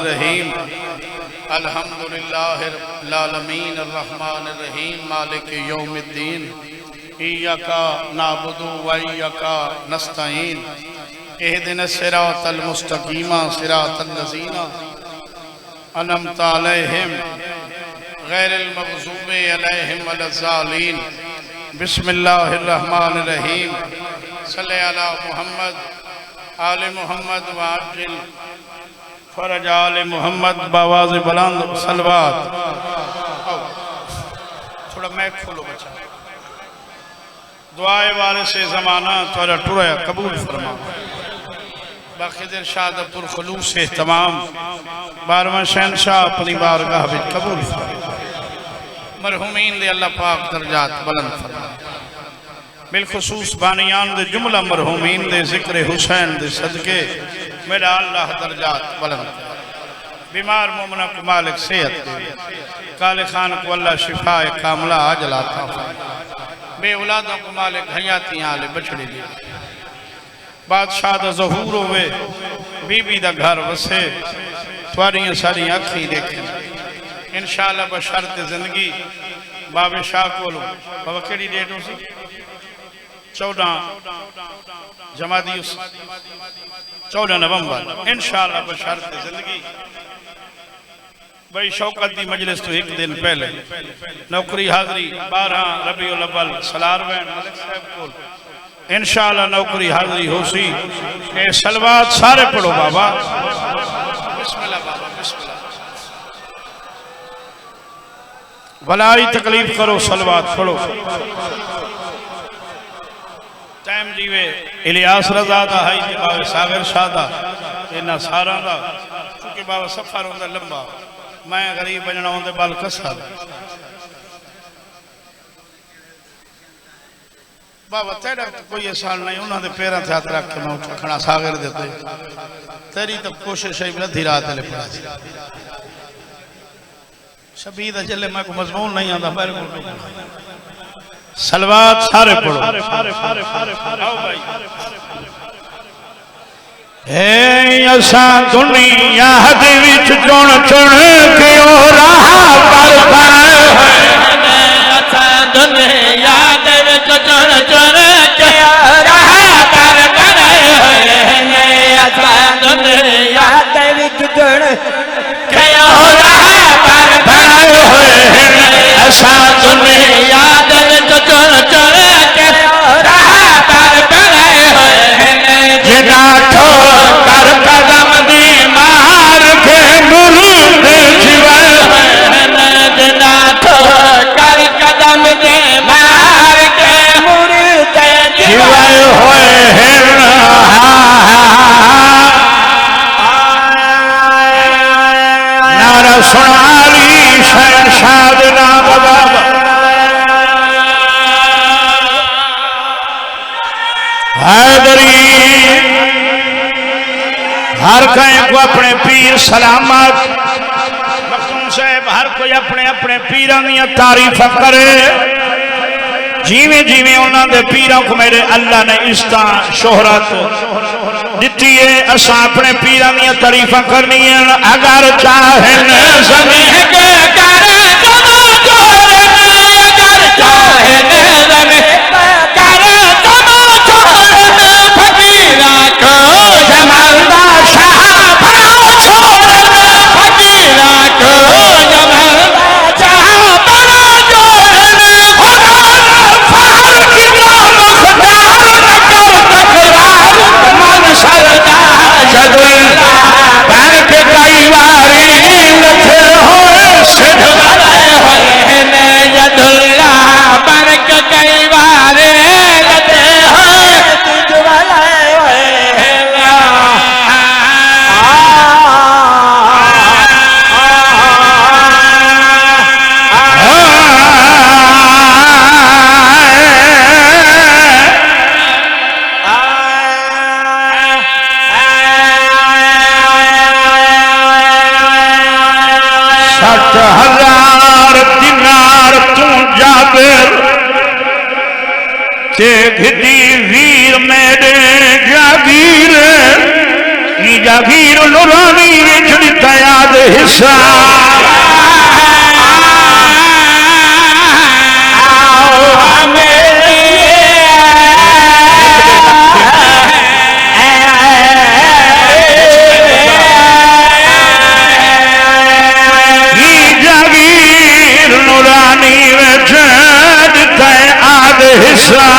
रहीम अल्हम्दुलिल्लाहि रब्बिल आलमीन अर्रहमानिर रहीम मालिकि यौमिद्दीन इय्याका नअबुदु व इय्याका नस्तईन इहदिनस सिरातल मुस्तकीम सिरातल लज़ीना अनअमता अलैहिम गैरिल मग़ज़ूबि अलैहिम वलज़्ज़ालीन बिस्मिल्लाहिर रहमानिर रहीम सल्ले अला मुहम्मद आले मोहम्मद वाजिल फरज आले मोहम्मद बावाज़ बुलंद सलवात। थोड़ा मैक खोलो बच्चा। दुआए वाले से ज़माना थोड़ा टुराया कबूल फरमा। बाखिद इरशाद अब्दुल खलूस से तमाम 12वां शहनशाह अपनी बारगाह में कबूल फरमा। मरहूमीन दे अल्लाह पाक दर्जात बुलंद फरमा। बिलखुसूस बानियान दे जुमला मरहूमीन दे जिक्र हुसैन दे सदके मेरा अल्लाह दर्जात बुलंद। बीमार मोमना को मालिक सेहत दे, काले खान को अल्लाह शिफाए कामला अजलाता, बे औलादों को मालिक हयाती आले बछड़ी दे। बादशाह दा ज़हूर होवे, बीबी दा घर वसे, थोड़ियां सारी अखी देखें इंशाअल्लाह बशर्त जिंदगी। बाबे शाह कोलो बाबा केड़ी डेट हो सी 14 जमादी 14 नवंबर इंशाअल्लाह बशर्त जिंदगी। भाई शौकत दी मजलिस तो एक दिन पहले नौकरी हाजरी 12 रबीउल अव्वल सलार वैन मलिक साहब को इंशाअल्लाह नौकरी हाजरी हो सी। ए सलवात सारे पढ़ो बाबा। बिस्मिल्लाह बाबा बिस्मिल्लाह। भलाई तकलीफ करो सलवात पढ़ो। टाइम जीवे इलियास रजा दा है बाबा सागर शाह दा इना सारा दा क्योंकि बाबा सफर होंदा लंबा मैं गरीब बनना होंदे बल कसा बाबा तेरा तो कोई एहसान नहीं उन्होंने पैरों से हाथ रख के मैं उठना सागर देते तेरी तो कोशिश है अद्धी रात ले पड़ा शबीद चले मैं को मजमून नहीं आता मेरे को सलवात सारे पढ़ो। हे असा दुनिया दे विच चुन चुन के ओ राह पर पाए असा दुनिया दे विच चुन चुन के ओ राह पर पाए असा दुनिया दे विच चुन के ओ राह पर पाए असा दुनिया दे विच चुन चुन के राह पर पाए जिना ठोकर कदम दी मार के मुर्द जीवे जिना ठोकर कदम दी मार के मुर्द जीवे होए नारा सुनाली शहनशाह नाम बाबा हैदरी हर कहीं को अपने पीर सलामत मखदूम साहब हर कोई अपने अपने पीरां दी तारीफ करे जिमें जिमें उन्होंने पीरों को मेरे अल्लाह ने इज्जत शोहरत दी है असा अपने पीरां दी तारीफ करनी है। अगर चाहे ज़मीन के कर जमा जोरे अगर चाहे ज़मीन कर जमा जोरे फकीरा को जमालदा शाह बड़ा छोड़ फकीरा को जमालदा शाह बड़ा जोड़ फारूक इमाम खुदार नकर तकरार मन सरदा जदुल्ला पर के कई वारी लथे होए सिद्ध वाले होए ने जदुल्ला पर के कई वारी लथे होए सिद्ध वाले होए दिनार तू जाबिर ते घिदी वीर मेरे जागीर नी जागीर नुरानी विच दिता हिस्सा जागीर नूरानी में आद हिस्सा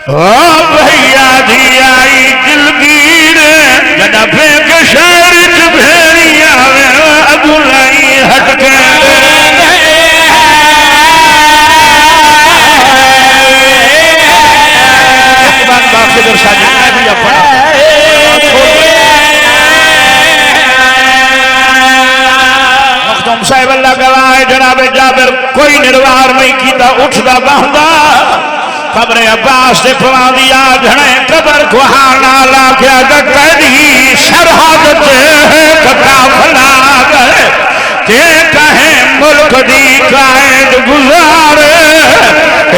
भैया दी आई दिलगीर जदा फेंक शहर च भेड़िया अगुलाई हटके साहिब अल्लाह गवाह जनाबे जाबिर कोई निर्वार नहीं किया उठदा बहदा कब्र अब्बास से पवा दिया झड़े कब्र को हाना ला क्या कैदी सरहद काफला के कहे मुल्क दी कायद गुजारे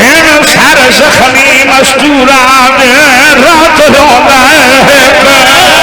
इन सर जख्मी मस्तूरा दे रात रोंदा है